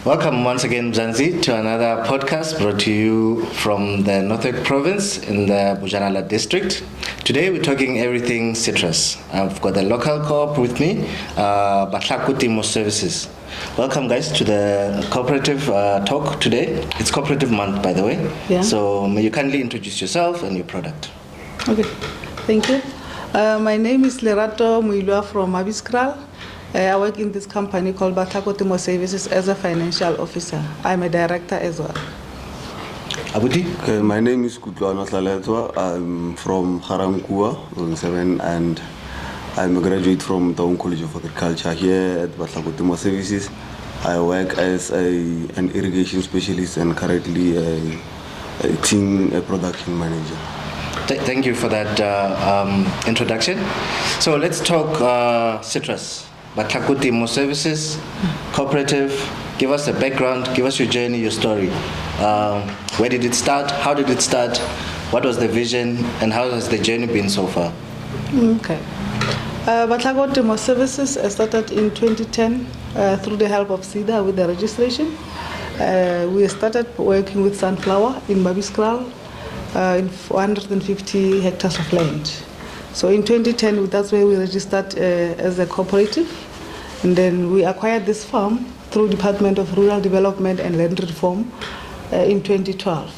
Welcome once again, Mzansi, to another podcast brought to you from the North West province in the Bojanala district. Today we're talking everything citrus. I've got the local co-op with me, Batlhako Temo services. Welcome guys to the cooperative talk today. It's cooperative month, by the way. Yeah. So may you kindly introduce yourself and your product. Okay, thank you. My name is Lerato Moilwa from Abiskral. I work in this company called Batlhako Temo Services as a financial officer. I'm a director as well. Abuti? Okay, my name is Kutlwano. I'm from Harankua, Zone 7, and I'm a graduate from Town College of Agriculture here at Batlhako Temo Services. I work as an irrigation specialist and currently a team production manager. Thank you for that introduction. So let's talk citrus. Batlhako Temo Services, Cooperative. Give us a background, give us your journey, your story. Where did it start? How did it start? What was the vision? And how has the journey been so far? Okay. Batlhako Temo Services started in 2010 through the help of Seda with the registration. We started working with sunflower in Babiskral in 450 hectares of land. So in 2010, that's where we registered as a cooperative. And then we acquired this farm through Department of Rural Development and Land Reform in 2012,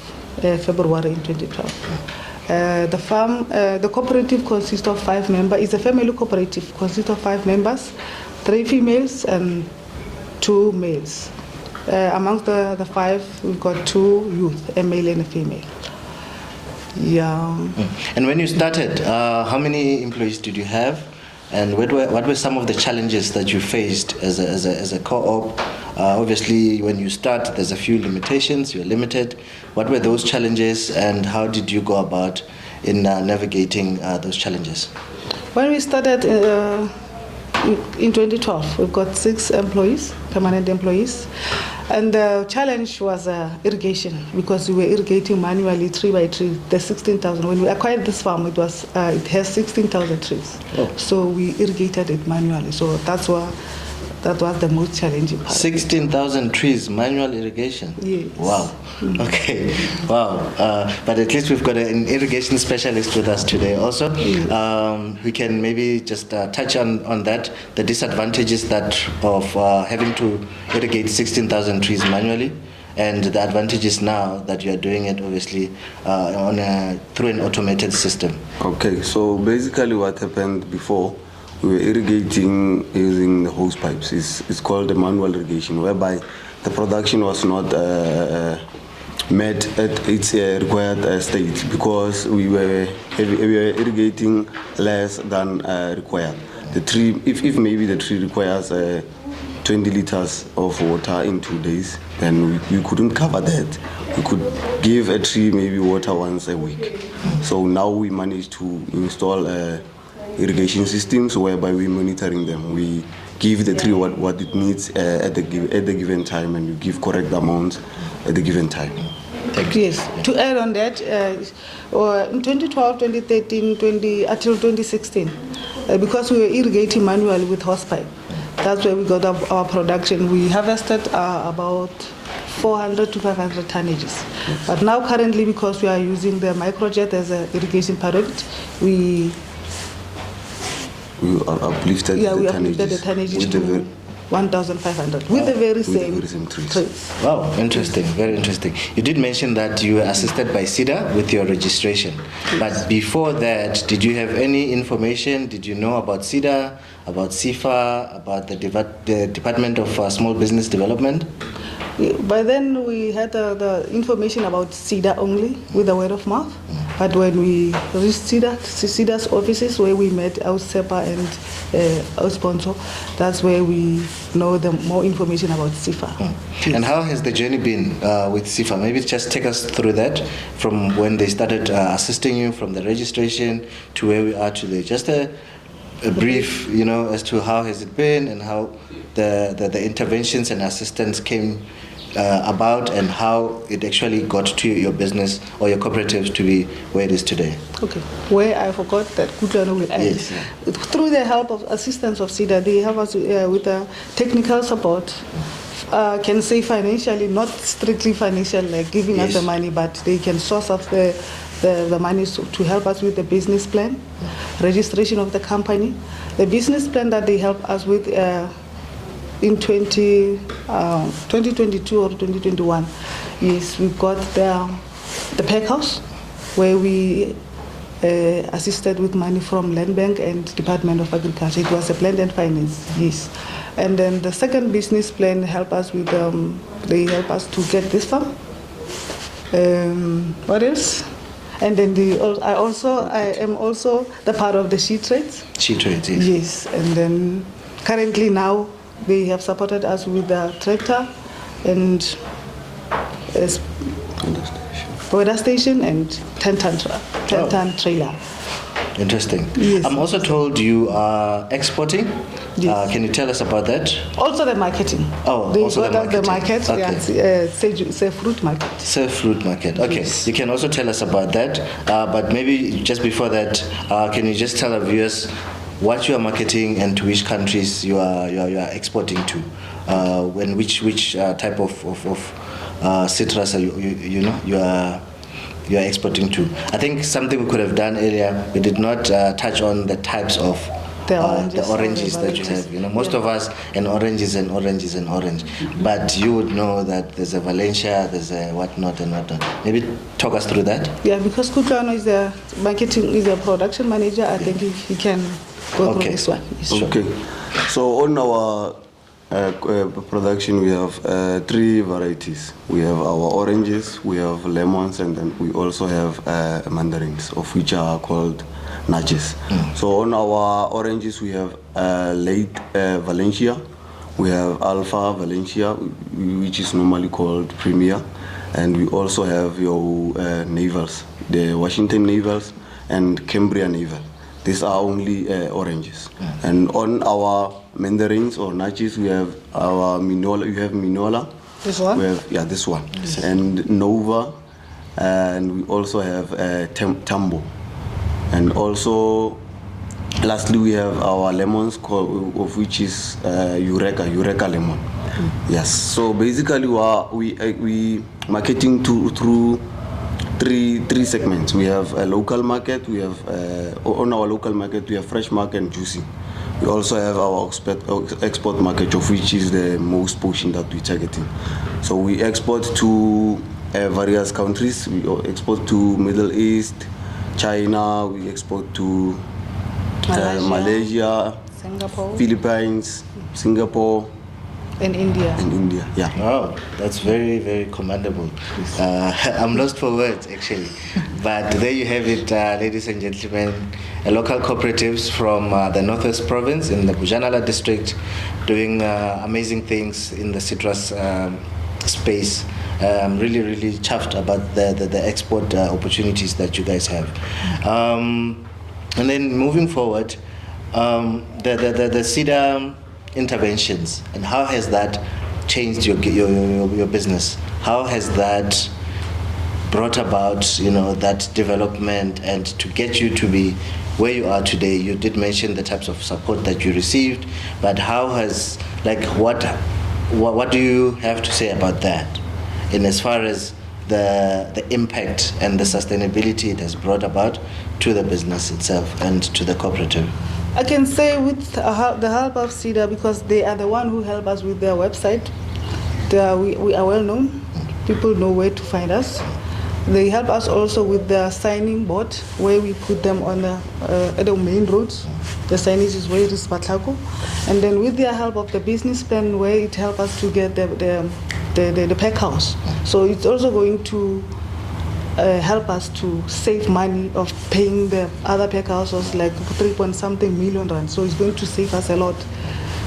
February in 2012. The farm, the cooperative consists of 5 members. It's a family cooperative, consists of 5 members, 3 females and 2 males. Amongst the 5, we've got 2 youth, a male and a female. Yeah. And when you started, how many employees did you have? And what were some of the challenges that you faced as a co-op? Obviously, when you start, there's a few limitations. You're limited. What were those challenges, and how did you go about in navigating those challenges? When we started in 2012, we've got 6 employees, permanent employees. And the challenge was irrigation, because we were irrigating manually 3 by 3, the 16,000. When we acquired this farm, it has 16,000 trees. Oh. So we irrigated it manually. So that was the most challenging part. 16,000 trees, manual irrigation? Yes. Wow. Okay. Wow. But at least we've got an irrigation specialist with us today also. Yes. We can maybe just touch on that, the disadvantages of having to irrigate 16,000 trees manually, and the advantages now that you are doing it obviously through an automated system. Okay, so basically what happened before, we were irrigating using the hose pipes. It's called the manual irrigation, whereby the production was not met at its required state, because we were irrigating less than required. The tree, if maybe the tree requires 20 liters of water in 2 days, then we couldn't cover that. We could give a tree maybe water once a week. So now we managed to install irrigation systems whereby we're monitoring them. We give the tree what it needs at the given time, and you give correct amount at the given time. Yes. To add on that, in 2012, 2013, until 2016, because we were irrigating manually with hosepipe, that's where we got our production. We harvested about 400 to 500 tonnages. Yes. But now currently, because we are using the microjet as an irrigation part of it, we uplifted the tonnages to 1,500 with the very same trees. Wow, interesting, very interesting. You did mention that you were assisted by Seda with your registration. Yes. But before that, did you have any information? Did you know about Seda, about CIFA, about the Department of Small Business Development? By then we had the information about Seda only with the word of mouth. But when we reached Seda's offices, where we met our SEPA and our sponsor, that's where we know the more information about CIFA. Yes. And how has the journey been with CIFA? Maybe just take us through that, from when they started assisting you, from the registration to where we are today. Just a brief, as to how has it been, and how the interventions and assistance came about, and how it actually got to your business or your cooperative to be where it is today. Okay, where I forgot that Kutlwano will end. Yes. Through the help of assistance of Seda, they help us with technical support can say financially, not strictly financial, like giving us Yes. the money, but they can source us the money to help us with the business plan, registration of the company. The business plan that they help us with in 2022 or 2021 is we've got the pack house where we assisted with money from Land Bank and Department of Agriculture. It was a blend and finance, yes. And then the second business plan help us with, they help us to get this farm. What else? And then I am also the part of the sheet trades. She trades, yes. Yes, and then currently now they have supported us with the tractor and weather station and 10-ton trailer. Interesting. Yes. I'm also told you are exporting. Yes. Can you tell us about that? Also the marketing. Oh, they also the got us the marketing. market. Okay. Say fruit market. Surf fruit market. Okay, Yes. you can also tell us about that. But maybe just before that, can you just tell our viewers what you are marketing and to which countries you are exporting to, and which type of citrus are you are exporting to? I think something we could have done earlier. We did not touch on the types of The oranges that you have. Most of us, an orange is an orange is an orange. But you would know that there's a Valencia, there's a whatnot and whatnot. Maybe talk us through that. Yeah, because Kutlwano is a production manager. I think he can go through this one. Yes. Okay. So on our production, we have 3 varieties. We have our oranges, we have lemons, and then we also have mandarins, of which are called nudges. So on our oranges, we have late Valencia, we have Alpha Valencia, which is normally called Premier, and we also have your navals, the Washington navals and Cambria naval. These are only oranges. And on our mandarins or nudges, we have our Minola. You have Minola. This one? We have, this one. And Nova, and we also have Tambo. And also, lastly, we have our lemons, of which is Eureka lemon. Yes. So basically, we marketing through three segments. We have a local market. We have on our local market, we have fresh market and juicy. We also have our export market, of which is the most portion that we're targeting. So we export to various countries. We export to Middle East, China. We export to Malaysia, Singapore, Philippines, Singapore, and India. and India. Yeah. Wow, that's very, very commendable. I'm lost for words, actually. But there you have it, ladies and gentlemen. Local cooperatives from the Northwest Province in the Bojanala district doing amazing things in the citrus space. I'm really, really chuffed about the export opportunities that you guys have. And then moving forward, the Seda interventions, and how has that changed your business? How has that brought about that development and to get you to be where you are today? You did mention the types of support that you received, but how has what do you have to say about that, in as far as the impact and the sustainability it has brought about to the business itself and to the cooperative? I can say with the help of Seda, because they are the one who help us with their website. We are well known. People know where to find us. They help us also with the signing board, where we put them on at the main roads. The signage is where it is Batlhako. And then with their help of the business plan, where it helps us to get the pack house. So it's also going to help us to save money of paying the other pack houses like 3-point-something million rand. So it's going to save us a lot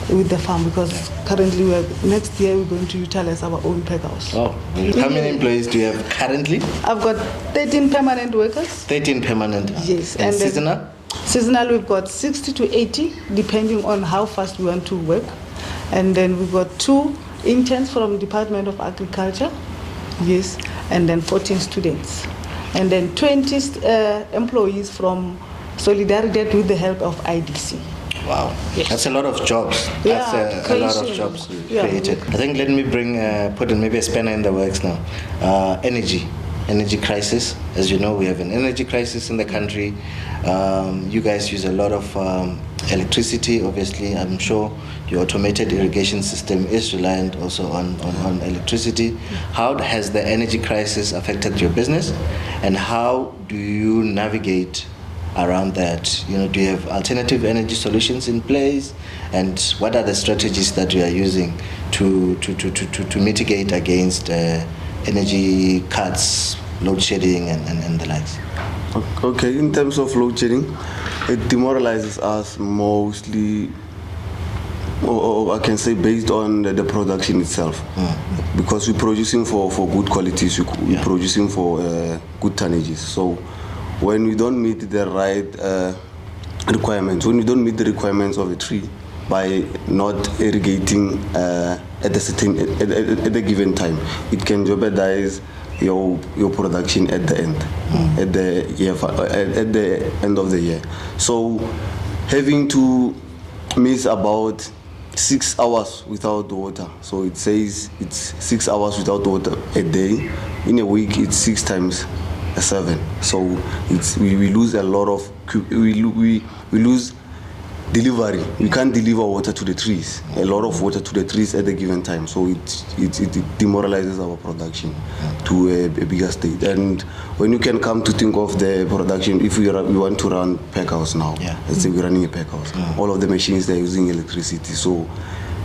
with the farm, because currently next year we're going to utilize our own pack house. Oh, how many employees do you have currently? I've got 13 permanent workers. 13 permanent. Yes. And then seasonal? Seasonal, we've got 60 to 80, depending on how fast we want to work. And then we've got 2 interns from Department of Agriculture. Yes. And then 14 students. And then 20 employees from Solidarity with the help of IDC. Wow, Yes. that's a lot of jobs. Yeah, That's a lot of creation. jobs Yeah. created. I think let me put in maybe a spanner in the works now. Energy crisis. As you know, we have an energy crisis in the country. You guys use a lot of electricity. Obviously, I'm sure your automated irrigation system is reliant also on electricity. How has the energy crisis affected your business, and how do you navigate around that? Do you have alternative energy solutions in place, and what are the strategies that you are using to mitigate against energy cuts, load shedding, and the likes? Okay, in terms of load shedding, it demoralizes us mostly, or I can say based on the production itself, because we're producing for good qualities, we're producing for good tonnages. So when we don't meet the right requirements, when we don't meet the requirements of a tree by not irrigating at the given time, it can jeopardize your production at the end, at the end of the year. So having to miss about 6 hours without water. So it says it's 6 hours without water a day. In a week, it's 6 times 7. So we lose a lot of we lose delivery. We can't deliver water to the trees, a lot of water to the trees at a given time. So it demoralizes our production to a bigger state. And when you can come to think of the production, if we want to run pack house now, let's say we're running a pack house, all of the machines, they're using electricity. So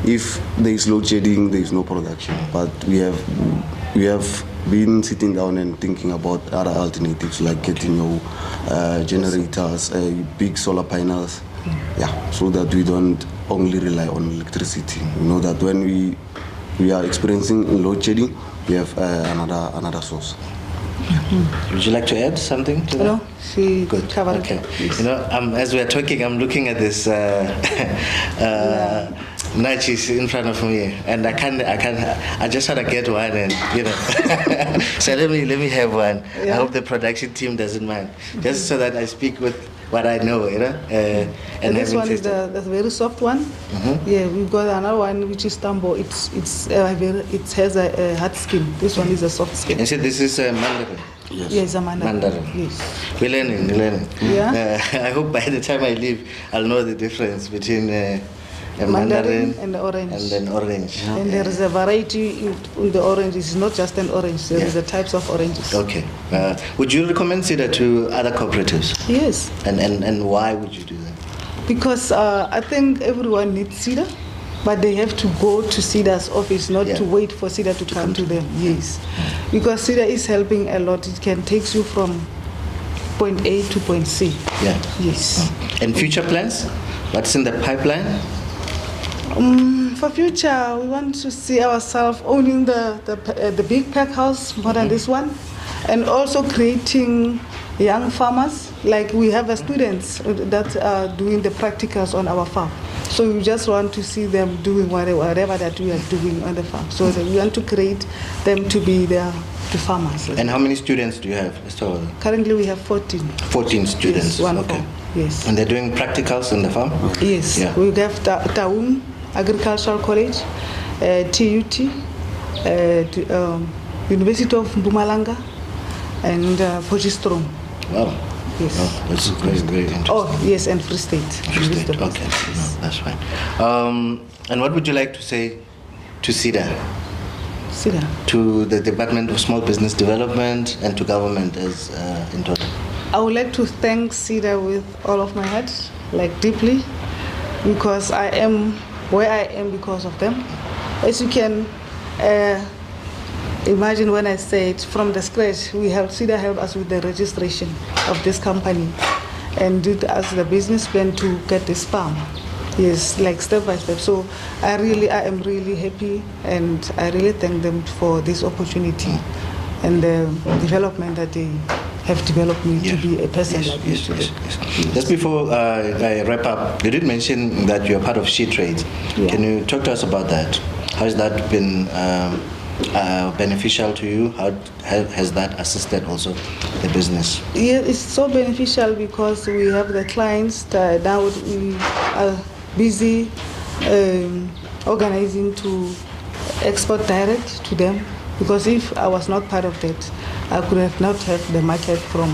if there is load shedding, there is no production. But we have been sitting down and thinking about other alternatives, like getting generators, big solar panels, so that we don't only rely on electricity. You know that when we are experiencing load shedding, we have another source. Would you like to add something to that? No, she Good. covered Okay. it. Yes. As we are talking, I'm looking at this nachos in front of me, and I just want to get one, and so let me have one. I Yeah. hope the production team doesn't mind, just so that I speak with what I know, and This having one is tasted. the very soft one. Yeah, we've got another one which is tambo. It has a hard skin. This one is a soft skin. And so this is Mandarin. Yes, a mandarin. Mandarin. Yes. We're learning. Yeah. I hope by the time I leave, I'll know the difference between a Mandarin and the orange. and then orange. And there is a variety in the orange. It's not just an orange. There is a types of oranges. Okay. Would you recommend Seda to other cooperatives? Yes, And why would you do that? because I think everyone needs Seda, but they have to go to Seda's office, not to wait for Seda to come to them. Yes, because Seda is helping a lot. It can take you from point A to point C. Yeah. Yes. And future plans? What's in the pipeline? For future, we want to see ourselves owning the big pack house more than this one, and also creating young farmers. Like we have students that are doing the practicals on our farm. So we just want to see them doing whatever that we are doing on the farm. So that we want to create them to be the farmers. And how many students do you have? Currently, we have 14. 14 students. Yes, one Okay. farm. Yes. And they're doing practicals on the farm? Yes, Yeah. we have Taum Agricultural College, TUT, University of Mpumalanga, and Potchefstroom. Wow. Yes. Oh, that's very interesting. Oh, yes, and Free State. Free State. Okay, no, that's fine. And what would you like to say to Seda, Seda. to the Department of Small Business Development, and to government as in total? I would like to thank Seda with all of my heart, like deeply, because I am where I am because of them. As you can imagine, when I said from the scratch, Seda helped us with the registration of this company and did us the business plan to get this farm. Yes, like step by step. So I am really happy, and I really thank them for this opportunity and the development that they have developed me to be a person like this today. Just before I wrap up, you did mention that you're part of She Trades. Yeah. Can you talk to us about that? How has that been beneficial to you? How has that assisted also the business? Yeah, it's so beneficial because we have the clients that now we are busy organizing to export direct to them, because if I was not part of that, I could have not have the market from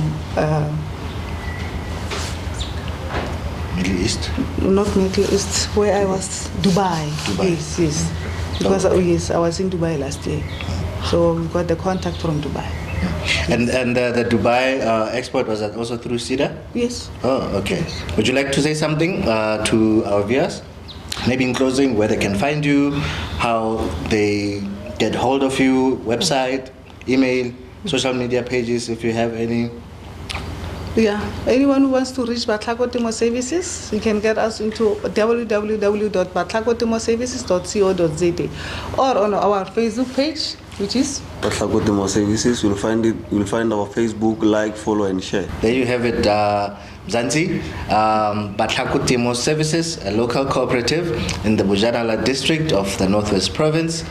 Middle East? not Middle East, where I was, Dubai. Dubai. Yes. Because yes, I was in Dubai last year, so we got the contact from Dubai. And the Dubai export, was that also through Seda? Yes. Oh, okay. Would you like to say something to our viewers? Maybe in closing, where they can find you, how they get hold of you, website, email, social media pages, if you have any. Yeah, anyone who wants to reach Batlhako Temo Services, you can get us into www.batlakotemoservices.co.za or on our Facebook page, which is Batlhako Temo Services. You'll find our Facebook, like, follow, and share. There you have it, Mzansi. Batlhako Temo Services, a local cooperative in the Bojanala district of the North West province,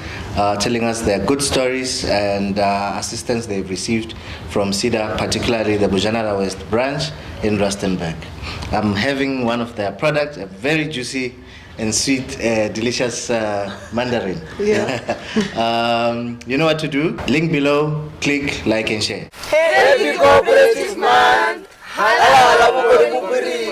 telling us their good stories and assistance they've received from Seda, particularly the Bojanala West branch in Rustenburg. I'm having one of their products, a very juicy and sweet, delicious mandarin. Yeah. You know what to do. Link below, click, like, and share. Happy Cooperative Month! Hala hala bukuri bukuri.